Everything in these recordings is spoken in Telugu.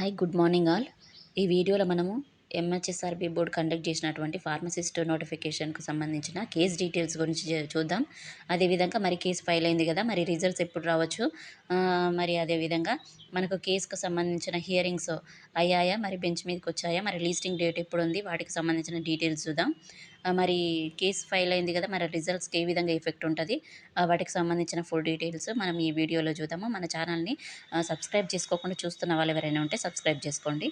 Hi good morning all. ఈ వీడియోలో మనము ఎంహెచ్ఎస్ఆర్‌బీ బోర్డ్ కండక్ట్ చేసినటువంటి ఫార్మసిస్ట్ నోటిఫికేషన్‌కు సంబంధించిన కేస్ డీటెయిల్స్ గురించి చూద్దాం. అదేవిధంగా మరి కేస్ ఫైల్ అయింది కదా! మరి రిజల్ట్స్ ఎప్పుడు రావచ్చు? మరి అదేవిధంగా మనకు కేస్‌కు సంబంధించిన హియరింగ్స్ అయ్యాయా? మరి బెంచ్ మీదకొచ్చాయా? మరి లిస్టింగ్ డేట్ ఎప్పుడుంది? వాటికి సంబంధించిన డీటెయిల్స్ చూద్దాం. మరి కేస్ ఫైల్ అయింది కదా! మరి రిజల్ట్స్‌కి ఏ విధంగా ఎఫెక్ట్ ఉంటది? వాటికి సంబంధించిన ఫుల్ డీటెయిల్స్ మనం ఈ వీడియోలో చూద్దాము. మన ఛానల్‌ని సబ్స్క్రైబ్ చేసుకోకుండా చూస్తున్న వాళ్ళు ఎవరైనా ఉంటే సబ్స్క్రైబ్ చేసుకోండి.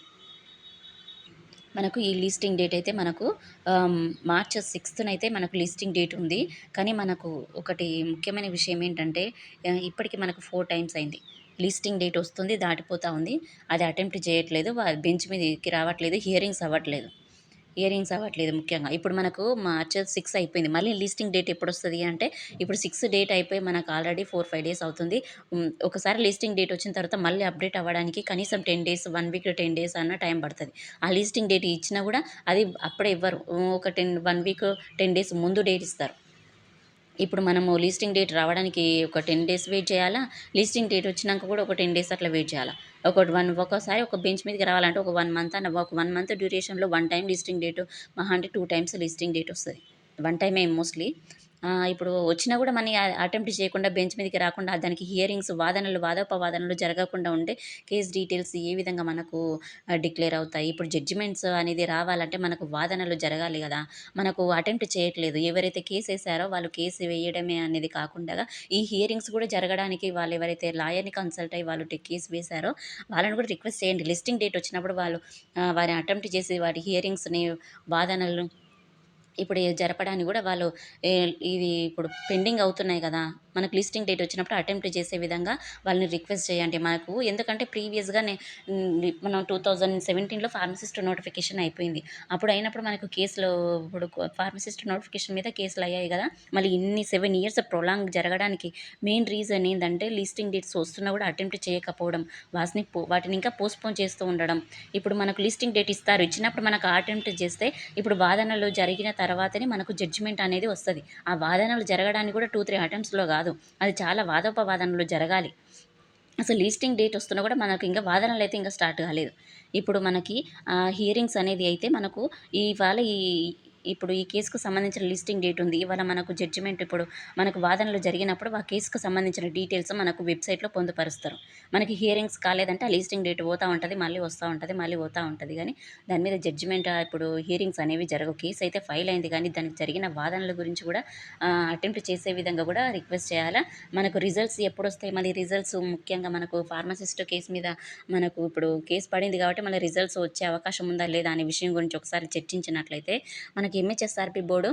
మనకు ఈ లిస్టింగ్ డేట్ అయితే మనకు మార్చ్ 6థ్ మనకు లిస్టింగ్ డేట్ ఉంది. కానీ మనకు ఒకటి ముఖ్యమైన విషయం ఏంటంటే ఇప్పటికి మనకు 4 టైమ్స్ అయింది. లిస్టింగ్ డేట్ వస్తుంది, దాటిపోతా ఉంది. అది అటెంప్ట్ చేయట్లేదు. బెంచ్ మీదకి రావట్లేదు. హియరింగ్స్ అవ్వట్లేదు ముఖ్యంగా. ఇప్పుడు మనకు మార్చ్ 6 అయిపోయింది. మళ్ళీ లిస్టింగ్ డేట్ ఎప్పుడొస్తది అంటే, ఇప్పుడు 6 డేట్ అయిపోయి మనకు ఆల్రెడీ 4, 5 డేస్ అవుతుంది. ఒకసారి లిస్టింగ్ డేట్ వచ్చిన తర్వాత మళ్ళీ అప్డేట్ అవ్వడానికి కనీసం 10 డేస్, 1 వీక్ 10 డేస్ అన్న టైం పడతది. ఆ లిస్టింగ్ డేట్ ఇచ్చినా గూడా అది అప్పుడే ఇవ్వరు. ఒక 1 వీక్, 10 డేస్ ముందు డేట్ ఇస్తారు. ఇప్పుడు మనము లిస్టింగ్ డేట్ రావడానికి ఒక 10 డేస్ వెయిట్ చేయాలా? లిస్టింగ్ డేట్ వచ్చినాక కూడా ఒక 10 డేస్ అట్లా వెయిట్ చేయాలా? ఒక్కోసారి ఒక బెంచ్ మీదకి రావాలంటే ఒక 1 మంత్ అన్న ఒక 1 మంత్ డ్యూరేషన్‌లో 1 టైమ్ లిస్టింగ్ డేట్, మహా అంటే 2 టైమ్స్ లిస్టింగ్ డేట్ వస్తది. 1 టైమే మోస్ట్‌లీ. ఇప్పుడు వచ్చినా కూడా మనీ అటెంప్ట్ చేయకుండా బెంచ్ మీదకి రాకుండా దానికి హియరింగ్స్ వాదోపవాదనలు జరగకుండా ఉంటే కేస్ డీటెయిల్స్ ఏ విధంగా మనకు డిక్లేర్ అవుతాయి. ఇప్పుడు జడ్జిమెంట్స్ అనేది రావాలంటే మనకు వాదనలు జరగాలి గదా! మనకు అటెంప్ట్ చేయట్లేదు. ఎవరైతే కేసేసారో వాళ్ళు కేసు వేయడమే అనేది కాకుండా ఈ హియరింగ్స్ కూడా జరగడానికి వాళ్ళు ఎవరైతే లాయర్‌ని కన్సల్ట్ అయ్యి వాళ్ళు కేసు వేశారో వాళ్ళని కూడా రిక్వెస్ట్ చేయండి. లిస్టింగ్ డేట్ వచ్చినప్పుడు వాళ్ళు వారిని అటెంప్ట్ చేసి వాటి హియరింగ్స్‌ని, వాదనలు ఇప్పుడు జరపడానికి గూడా వాళ్ళు ఇవి ఇప్పుడు పెండింగ్ అవుతున్నాయి గదా! మనకు లిస్టింగ్ డేట్ వచ్చినప్పుడు అటెంప్ట్ చేసే విధంగా వాళ్ళని రిక్వెస్ట్ చేయండి. మనకు ఎందుకంటే ప్రీవియస్‌గానే మనం 2017లో ఫార్మసిస్ట్ నోటిఫికేషన్ అయిపోయింది. అప్పుడు అయినప్పుడు మనకు కేసులు ఇప్పుడు ఫార్మసిస్ట్ నోటిఫికేషన్ మీద కేసులయ్యాయి గదా! మళ్ళీ ఇన్ని 7 ఇయర్స్ ప్రొలాంగ్ జరగడానికి మెయిన్ రీజన్ ఏందంటే లిస్టింగ్ డేట్స్ వస్తున్నా గూడా అటెంప్ట్ చేయకపోవడం. వాటిని ఇంకా పోస్ట్‌పోన్ చేస్తూ ఉండడం. ఇప్పుడు మనకు లిస్టింగ్ డేట్ ఇస్తారు. ఇచ్చినప్పుడు మనకు అటెంప్ట్ చేస్తే ఇప్పుడు వాదనలు జరిగిన తర్వాతనే మనకు జడ్జిమెంట్ అనేది వస్తది. ఆ వాదనలు జరగడానికి కూడా 2, 3 అటెంప్ట్స్‌లో గాదు. అది చాలా వాదోపవాదనలు జరగాలి. అసలు లిస్టింగ్ డేట్ వస్తున్నా కూడా మనకు ఇంకా వాదనలైతే ఇంకా స్టార్ట్ కాలేదు. ఇప్పుడు మనకి హియరింగ్స్ అనేది అయితే మనకు ఇవాళ ఇప్పుడు ఈ కేసుకు సంబంధించిన లిస్టింగ్ డేట్ ఉంది. ఇవాళ మనకు జడ్జిమెంట్ ఇప్పుడు మనకు వాదనలు జరిగినప్పుడు ఆ కేసుకు సంబంధించిన డీటెయిల్స్ మనకు వెబ్‌సైట్‌లో పొందుపరుస్తారు. మనకి హియరింగ్స్ కాలేదంటే ఆ లిస్టింగ్ డేట్ పోతా ఉంటది. మళ్ళీ వస్తా ఉంటది. మళ్ళీ పోతా ఉంటది గానీ దాని మీద జడ్జిమెంట్ ఇప్పుడు హియరింగ్స్ అనేవి జరగవు. కేస్ అయితే ఫైల్ అయింది కానీ దానికి జరిగిన వాదనల గురించి కూడా అటెంప్ట్ చేసే విధంగా కూడా రిక్వెస్ట్ చేయాలా. మనకు రిజల్ట్స్ ఎప్పుడొస్తాయి? మళ్ళీ రిజల్ట్స్ ముఖ్యంగా మనకు ఫార్మసిస్ట్ కేస్ మీద మనకు ఇప్పుడు కేస్ పడింది కాబట్టి మళ్ళీ రిజల్ట్స్ వచ్చే అవకాశం ఉందా? లేదా? అనే విషయం గురించి ఒకసారి చర్చించినట్లయితే మనకి ఎంహెచ్ఎస్ఆర్‌పీ బోర్డు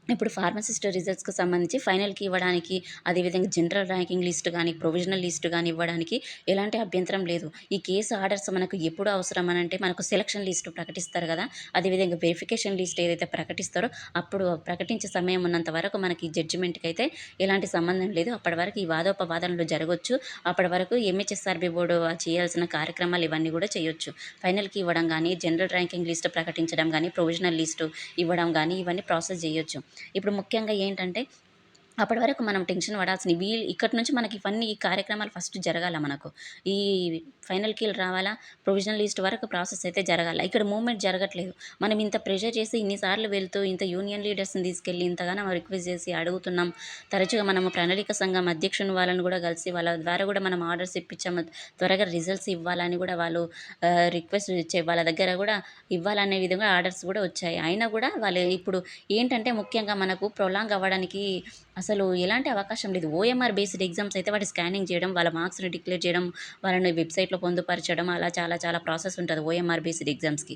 ఇప్పుడు ఫార్మసిస్ట్ రిజల్ట్స్‌కి సంబంధించి ఫైనల్‌కి ఇవ్వడానికి, అదేవిధంగా జనరల్ ర్యాంకింగ్ లిస్ట్ గానీ, ప్రొవిజనల్ లిస్ట్ గానీ ఇవ్వడానికి ఎలాంటి అభ్యంతరం లేదు. ఈ కేసు ఆర్డర్స్ మనకు ఎప్పుడు అవసరం అనంటే మనకు సెలక్షన్ లిస్ట్ ప్రకటిస్తారు గదా! అదేవిధంగా వెరిఫికేషన్ లిస్ట్ ఏదైతే ప్రకటిస్తారో అప్పుడు ప్రకటించే సమయం ఉన్నంత వరకు మనకి జడ్జిమెంట్‌కైతే ఎలాంటి సంబంధం లేదు. అప్పటి వరకు ఈ వాదోపవాదనలు జరగొచ్చు. అప్పటి వరకు ఎంహెచ్ఎస్ఆర్‌బీ బోర్డు చేయాల్సిన కార్యక్రమాలు ఇవన్నీ గూడా చేయొచ్చు. ఫైనల్‌కి ఇవ్వడం గానీ, జనరల్ ర్యాంకింగ్ లిస్ట్ ప్రకటించడం గానీ, ప్రొవిజనల్ లిస్టు ఇవ్వడం గానీ ఇవన్నీ ప్రాసెస్ జేయొచ్చు. ఇప్పుడు ముఖ్యంగా ఏంటంటే అప్పటి వరకు మనం టెన్షన్ పడాల్సిన ఇక్కడి నుంచి మనకి ఇవన్నీ ఈ కార్యక్రమాలు ఫస్ట్ జరగాల మనకు. ఈ ఫైనల్‌కి రావాలా, ప్రొవిజనల్ లిస్ట్ వరకు ప్రాసెస్ అయితే జరగాల. ఇక్కడ మూవ్‌మెంట్ జరగట్లేదు. మనం ఇంత ప్రెషర్ చేసి ఇన్ని సార్లు వెళ్తూ ఇంత యూనియన్ లీడర్స్‌ని తీసుకెళ్ళి ఇంతగానం రిక్వెస్ట్ చేసి అడుగుతున్నాం. తరచుగా మనము ప్రణాళిక సంఘం అధ్యక్షుని వాళ్ళని కూడా కలిసి వాళ్ళ ద్వారా కూడా మనం ఆర్డర్స్ ఇప్పించాము. త్వరగా రిజల్ట్స్ ఇవ్వాలని కూడా వాళ్ళు రిక్వెస్ట్ వాళ్ళ దగ్గర కూడా ఇవ్వాలనే విధంగా ఆర్డర్స్ కూడా వచ్చాయి. అయినా కూడా వాళ్ళు ఇప్పుడు ఏంటంటే ముఖ్యంగా మనకు ప్రొలాంగ్ అవ్వడానికి అసలు ఎలాంటి అవకాశం లేదు. ఓఎంఆర్ బేస్డ్ ఎగ్జామ్స్ అయితే వాటి స్కానింగ్ చేయడం, వాళ్ళ మార్క్స్‌ని డిక్లేర్ చేయడం, వాళ్ళని వెబ్‌సైట్‌లో పొందుపరచడం అలా చాలా చాలా ప్రాసెస్ ఉంటది ఓఎంఆర్ బేస్డ్ ఎగ్జామ్స్‌కి.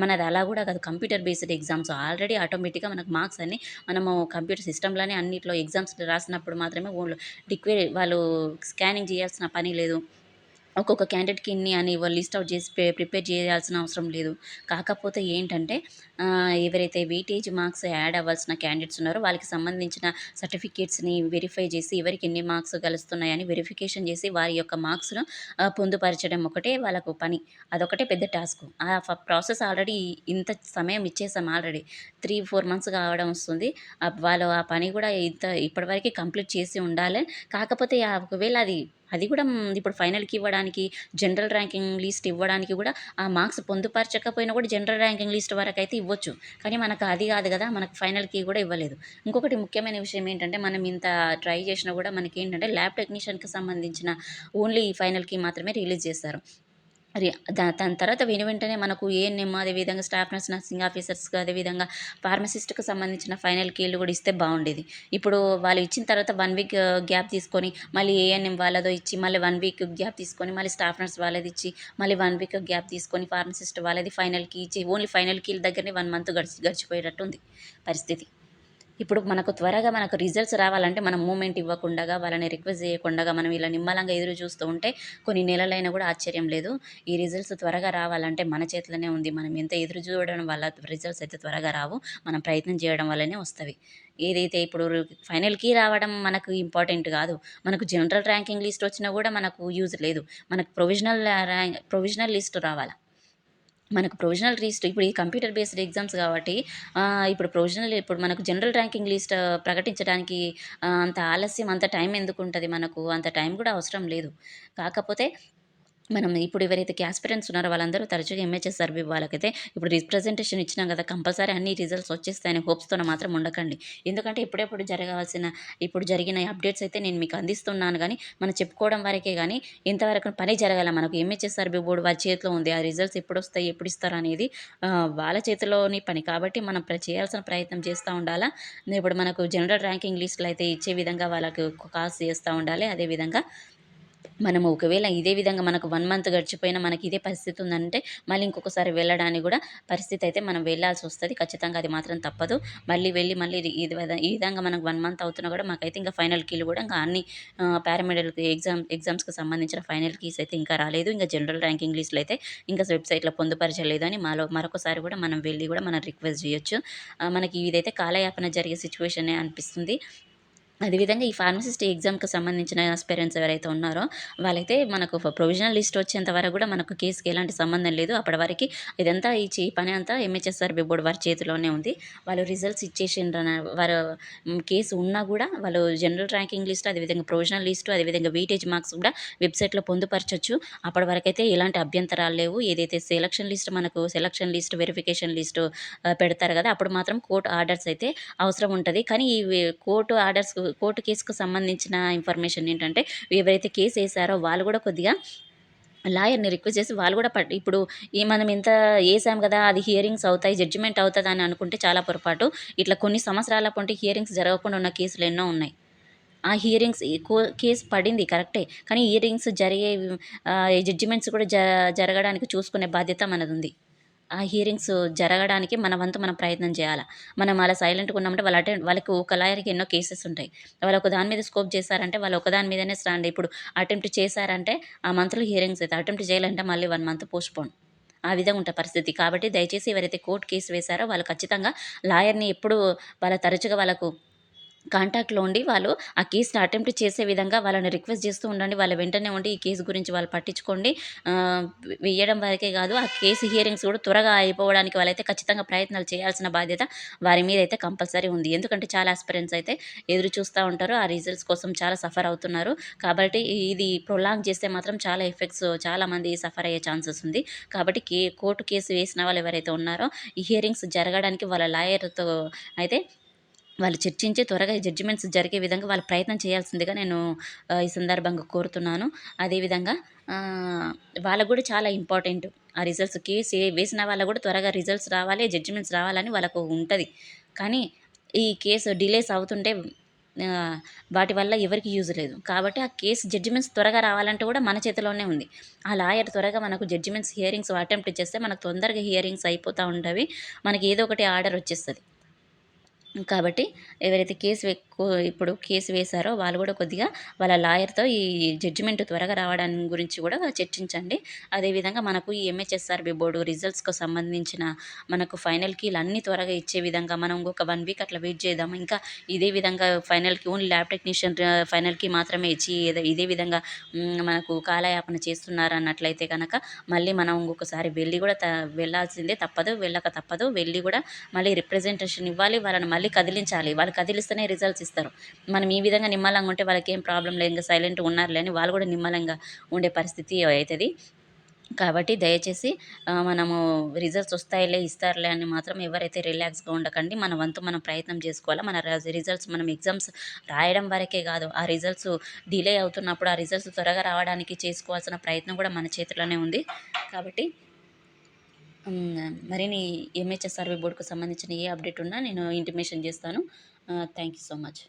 మనది అలా కూడా కాదు. కంప్యూటర్ బేస్డ్ ఎగ్జామ్స్ ఆల్రెడీ ఆటోమేటిక్‌గా మనకు మార్క్స్ అన్నీ మనము కంప్యూటర్ సిస్టమ్‌లోనే అన్నిట్లో ఎగ్జామ్స్ రాసినప్పుడు మాత్రమే వాళ్ళు స్కానింగ్ చేయాల్సిన పని లేదు. ఒక్కొక్క క్యాండిడేట్‌కి ఇన్ని అని లిస్ట్ ఔట్ చేసి ప్రిపేర్ చేయాల్సిన అవసరం లేదు. కాకపోతే ఏంటంటే ఎవరైతే వెయిటేజ్ మార్క్స్ యాడ్ అవ్వాల్సిన క్యాండిడేట్స్ ఉన్నారో వాళ్ళకి సంబంధించిన సర్టిఫికేట్స్‌ని వెరిఫై చేసి ఎవరికి ఎన్ని మార్క్స్ కలుస్తున్నాయని వెరిఫికేషన్ చేసి వారి యొక్క మార్క్స్‌ను పొందుపరచడం ఒకటే వాళ్ళకు పని. అదొకటే పెద్ద టాస్క్. ప్రాసెస్ ఆల్రెడీ ఇంత సమయం ఇచ్చేసాం ఆల్రెడీ. 3, 4 మంత్స్ కావడం వస్తుంది. వాళ్ళు ఆ పని కూడా ఇప్పటివరకే కంప్లీట్ చేసి ఉండాలి. కాకపోతే ఒకవేళ అది అది కూడా ఇప్పుడు ఫైనల్‌కి ఇవ్వడానికి, జనరల్ ర్యాంకింగ్ లిస్ట్ ఇవ్వడానికి కూడా ఆ మార్క్స్ పొందుపరచకపోయినా కూడా జనరల్ ర్యాంకింగ్ లిస్ట్ వరకైతే ఇవ్వచ్చు. కానీ మనకు అది కాదు కదా! మనకు ఫైనల్‌కి కూడా ఇవ్వలేదు. ఇంకొకటి ముఖ్యమైన విషయం ఏంటంటే, మనం ఇంత ట్రై చేసినా కూడా మనకేంటంటే ల్యాబ్ టెక్నీషియన్‌కి సంబంధించిన ఓన్లీ ఫైనల్‌కి మాత్రమే రిలీజ్ చేస్తారు. రి దాని తర్వాత వెంటనే మనకు ఏఎన్ఎం, అదేవిధంగా స్టాఫ్ నర్స్, నర్సింగ్ ఆఫీసర్స్‌కి, అదేవిధంగా ఫార్మసిస్ట్‌కి సంబంధించిన ఫైనల్ కీలు కూడా ఇస్తే బాగుండేది. ఇప్పుడు వాళ్ళు ఇచ్చిన తర్వాత 1 వీక్ గ్యాప్ తీసుకొని, మళ్ళీ ఏఎన్ఎం వాళ్ళదో ఇచ్చి, మళ్ళీ 1 వీక్ గ్యాప్ తీసుకొని, మళ్ళీ స్టాఫ్ నర్స్ వాళ్ళది ఇచ్చి, మళ్ళీ 1 వీక్ గ్యాప్ తీసుకొని, ఫార్మసిస్ట్ వాళ్ళది ఫైనల్‌కి ఇచ్చి, ఓన్లీ ఫైనల్ కీల దగ్గరనే 1 మంత్ గడిచిపోయేటట్టుంది పరిస్థితి. ఇప్పుడు మనకు త్వరగా మనకు రిజల్ట్స్ రావాలంటే మనం మూవ్‌మెంట్ ఇవ్వకుండగా, వాళ్ళని రిక్వెస్ట్ చేయకుండగా, మనం ఇలా నిమ్మలంగా ఎదురు చూస్తూ ఉంటే కొన్ని నెలలైనా కూడా ఆశ్చర్యం లేదు. ఈ రిజల్ట్స్ త్వరగా రావాలంటే మన చేతిలోనే ఉంది. మనం ఎంత ఎదురు చూడడం వల్ల రిజల్ట్స్ అయితే త్వరగా రావు. మనం ప్రయత్నం చేయడం వల్లనే వస్తవి. ఏదైతే ఇప్పుడు ఫైనల్‌కి రావడం మనకు ఇంపార్టెంట్ కాదు. మనకు జనరల్ ర్యాంకింగ్ లిస్ట్ వచ్చినా కూడా మనకు యూజ్ లేదు. మనకు ప్రొవిజనల్ లిస్ట్ రావాల. మనకు ప్రొవిజనల్ లిస్ట్ ఇప్పుడు ఈ కంప్యూటర్ బేస్డ్ ఎగ్జామ్స్ కాబట్టి ఇప్పుడు మనకు జనరల్ ర్యాంకింగ్ లిస్ట్ ప్రకటించడానికి అంత ఆలస్యం, అంత టైం ఎందుకుంటది మనకు? అంత టైం కూడా అవసరం లేదు. కాకపోతే మనం ఇప్పుడు ఎవరైతే యాస్పిరెంట్స్ ఉన్నారో వాళ్ళందరూ తరచుగా ఎంహెచ్ఎస్ సర్వే వాళ్ళకైతే ఇప్పుడు రిప్రజెంటేషన్ ఇచ్చినాం కదా! కంపల్సరీ అన్ని రిజల్ట్స్ వచ్చేస్తాయని హోప్స్‌తోని మాత్రం ఉండకండి. ఎందుకంటే ఇప్పుడు జరిగిన అప్డేట్స్ అయితే నేను మీకు అందిస్తున్నాను గానీ, మనం చెప్పుకోవడం వరకే గానీ, ఇంతవరకు పని జరగాల. మనకు ఎంహెచ్ఎస్ సర్వే బోర్డ్ వారి చేతిలో ఉంది. ఆ రిజల్ట్స్ ఎప్పుడొస్తాయి, ఎప్పుడిస్తారు అనేది వాళ్ళ చేతిలోని పని. కాబట్టి మనం చేయాల్సిన ప్రయత్నం చేస్తా ఉండాలా. ఇప్పుడు మనకు జనరల్ ర్యాంకింగ్ లిస్ట్‌లు అయితే ఇచ్చే విధంగా వాళ్ళకు కాల్స్ చేస్తా ఉండాలి. అదేవిధంగా మనము ఒకవేళ ఇదే విధంగా మనకు 1 మంత్ గడిచిపోయినా మనకి ఇదే పరిస్థితి ఉందంటే, మళ్ళీ ఇంకొకసారి వెళ్ళడానికి గూడా పరిస్థితి అయితే మనం వెళ్ళాల్సొస్తది. ఖచ్చితంగా అది మాత్రం తప్పదు. మళ్ళీ ఈ విధంగా మనకు 1 మంత్ అవుతున్నా గూడా మాకైతే ఇంకా ఫైనల్ కీలు గూడా ఇంకా అన్ని పారామెడికల్ ఎగ్జామ్స్‌కి సంబంధించిన ఫైనల్ కీస్ అయితే ఇంకా రాలేదు. ఇంక జనరల్ ర్యాంకింగ్ లిస్ట్‌లయితే ఇంకా వెబ్‌సైట్‌లో పొందుపరచలేదు అని మరొకసారి గూడా మనం వెళ్లి గూడా మనం రిక్వెస్ట్ జేయొచ్చు. మనకి ఇదైతే కాలయాపన జరిగే సిట్యుయేషనే అనిపిస్తుంది. అదేవిధంగా ఈ ఫార్మసిస్ట్ ఎగ్జామ్‌కి సంబంధించిన ఆస్పిరెంట్స్ ఎవరైతే ఉన్నారో, వాళ్ళైతే మనకు ప్రొవిజనల్ లిస్ట్ వచ్చేంత వరకు గూడా మనకు కేస్‌కి ఎలాంటి సంబంధం లేదు. అప్పటి వరకి ఇదంతా ఈ పని అంతా ఎంహెచ్ఎస్ఆర్‌బీ బోర్డ్ వారి చేతిలోనే ఉంది. వాళ్ళు రిజల్ట్స్ ఇచ్చేసిండ్రన వారు కేసు ఉన్నా గూడా వాళ్ళు జనరల్ ర్యాంకింగ్ లిస్ట్, అదేవిధంగా ప్రొవిజనల్ లిస్ట్, అదేవిధంగా వెయిటేజ్ మార్క్స్ కూడా వెబ్‌సైట్‌లో పొందుపరచొచ్చు. అప్పటి వరకైతే ఎలాంటి అభ్యంతరాలు లేవు. ఏదైతే సెలక్షన్ లిస్ట్, వెరిఫికేషన్ లిస్ట్ పెడతారు గదా! అప్పుడు మాత్రం కోర్ట్ ఆర్డర్స్ అయితే అవసరం ఉంటది. కానీ ఇవి కోర్టు కేస్‌కు సంబంధించిన ఇన్ఫర్మేషన్ ఏంటంటే, ఎవరైతే కేసేసారో వాళ్ళు గూడా కొద్దిగా లాయర్‌ని రిక్వెస్ట్ చేసి వాళ్ళు గూడా ఇప్పుడు మనం ఇంత ఏసాం గదా! అది హియరింగ్స్ అవుతాయి, జడ్జిమెంట్ అవుతదని అనుకుంటే చాలా పొరపాటు. ఇట్లా కొన్ని సంవత్సరాల పొంటి హియరింగ్స్ జరగకుండా ఉన్న కేసులు ఎన్నో ఉన్నాయి. ఆ హియరింగ్స్ కేస్ పడింది కరెక్టే. కానీ హియరింగ్స్ జడ్జిమెంట్స్ కూడా జరగడానికి చూసుకునే బాధ్యత మనదుంది. ఆ హియరింగ్స్ జరగడానికి మన వంతు మనం ప్రయత్నం చేయాల. మనం అలా సైలెంట్‌గా ఉన్నామంటే వాళ్ళకి ఒక లాయర్‌కి ఎన్నో కేసెస్ ఉంటాయి. వాళ్ళు ఒక దాని మీద స్కోప్ చేశారంటే వాళ్ళు ఒక దాని మీదనే స్టాండ్. ఇప్పుడు అటెంప్ట్ చేశారంటే ఆ మంత్‌లో హియరింగ్స్ అయితాయి. అటెంప్ట్ చేయాలంటే మళ్ళీ 1 మంత్ పోస్ట్‌పోన్. ఆ విధంగా ఉంటది పరిస్థితి. కాబట్టి దయచేసి ఎవరైతే కోర్ట్ కేస్ వేశారో వాళ్ళు ఖచ్చితంగా లాయర్‌ని ఎప్పుడు తరచుగా వాళ్ళకు కాంటాక్ట్‌లో ఉండి వాళ్ళు ఆ కేస్‌ని అటెంప్ట్ చేసే విధంగా వాళ్ళని రిక్వెస్ట్ చేస్తూ ఉండండి. వాళ్ళ వెంటనే ఉండి ఈ కేస్ గురించి వాళ్ళు పట్టించుకోండి. వెయ్యడం వరకే కాదు, ఆ కేసు హియరింగ్స్ కూడా త్వరగా అయిపోవడానికి వాళ్ళైతే ఖచ్చితంగా ప్రయత్నాలు చేయాల్సిన బాధ్యత వారి మీదైతే కంపల్సరీ ఉంది. ఎందుకంటే చాలా ఆస్పిరెంట్స్ అయితే ఎదురు చూస్తా ఉంటారు. ఆ రిజల్ట్స్ కోసం చాలా సఫర్ అవుతున్నారు. కాబట్టి ఇది ప్రొలాంగ్ చేస్తే మాత్రం చాలా ఎఫెక్ట్స్ చాలామంది సఫర్ అయ్యే ఛాన్సెస్ ఉంది. కాబట్టి కోర్టు కేసు వేసిన వాళ్ళు ఎవరైతే ఉన్నారో ఈ హియరింగ్స్ జరగడానికి వాళ్ళ లాయర్‌తో అయితే వాళ్ళు చర్చించి త్వరగా ఈ జడ్జిమెంట్స్ జరిగే విధంగా వాళ్ళు ప్రయత్నం చేయాల్సిందిగా నేను ఈ సందర్భంగా కోరుతున్నాను. అదేవిధంగా ఆహ్, వాళ్ళకి గూడా చాలా ఇంపార్టెంట్. ఆ రిజల్ట్స్ వేసిన వాళ్ళకి గూడా త్వరగా రిజల్ట్స్ రావాలి, జడ్జిమెంట్స్ రావాలని వాళ్ళకు ఉంటది. కానీ ఈ కేసు డిలేస్ అవుతుంటే ఆహ్, వాటి వల్ల ఎవరికీ యూజ్ లేదు. కాబట్టి ఆ కేస్ జడ్జిమెంట్స్ త్వరగా రావాలంటే గూడా మన చేతిలోనే ఉంది. ఆ లాయర్ త్వరగా మనకు హియరింగ్స్ అటెంప్ట్ చేస్తే మనకు తొందరగా హియరింగ్స్ అయిపోతా ఉంటవి. మనకి ఏదో ఒకటి ఆర్డర్ వచ్చేస్తది. కాబట్టి ఎవరైతే ఇప్పుడు కేసు వేశారో వాళ్ళు గూడా కొద్దిగా వాళ్ళ లాయర్‌తో ఈ జడ్జిమెంట్ త్వరగా రావడం గురించి గూడా చర్చించండి. అదేవిధంగా మనకు ఈ ఎంహెచ్ఎస్ఆర్‌బీ బోర్డు రిజల్ట్స్‌కు సంబంధించిన మనకు ఫైనల్ కీలన్నీ త్వరగా ఇచ్చే విధంగా మనం ఇంకొక 1 వీక్ అట్లా వెయిట్ చేద్దాం. ఇంకా ఇదే విధంగా ఫైనల్‌కి ఓన్లీ ల్యాబ్ టెక్నీషియన్ ఫైనల్‌కి మాత్రమే ఇచ్చి ఇదే విధంగా మనకు కాలయాపన చేస్తున్నారన్నట్లయితే గనక మళ్ళీ మనం ఇంకొకసారి వెళ్ళి గూడా వెళ్ళాల్సిందే తప్పదు. వెళ్ళక తప్పదు. వెళ్ళి గూడా మళ్ళీ రిప్రజెంటేషన్ ఇవ్వాలి. వాళ్ళని మళ్ళీ మళ్ళీ కదిలించాలి. వాళ్ళు కదిలిస్తేనే రిజల్ట్స్ ఇస్తారు. మనం ఈ విధంగా నిమ్మలంగా ఉంటే వాళ్ళకేం ప్రాబ్లమ్ లేదు, ఇంక సైలెంట్‌గా ఉన్నారులే అని వాళ్ళు కూడా నిమ్మలంగా ఉండే పరిస్థితి అయితది. కాబట్టి దయచేసి మనము రిజల్ట్స్ వస్తాయిలే, ఇస్తారులే అని మాత్రం ఎవరైతే రిలాక్స్‌గా ఉండకండి. మన వంతు మనం ప్రయత్నం చేసుకోవాలా. మన రిజల్ట్స్ మనం ఎగ్జామ్స్ రాయడం వరకే గాదు, ఆ రిజల్ట్స్ డిలే అవుతున్నప్పుడు ఆ రిజల్ట్స్ త్వరగా రావడానికి చేసుకోవాల్సిన ప్రయత్నం కూడా మన చేతిలోనే ఉంది. కాబట్టి మరిన్ని ఎంహెచ్ఎస్ సర్వే బోర్డ్‌కు సంబంధించిన ఏ అప్డేట్ ఉన్నా నేను ఇంటిమేషన్ చేస్తాను. Thank you so much.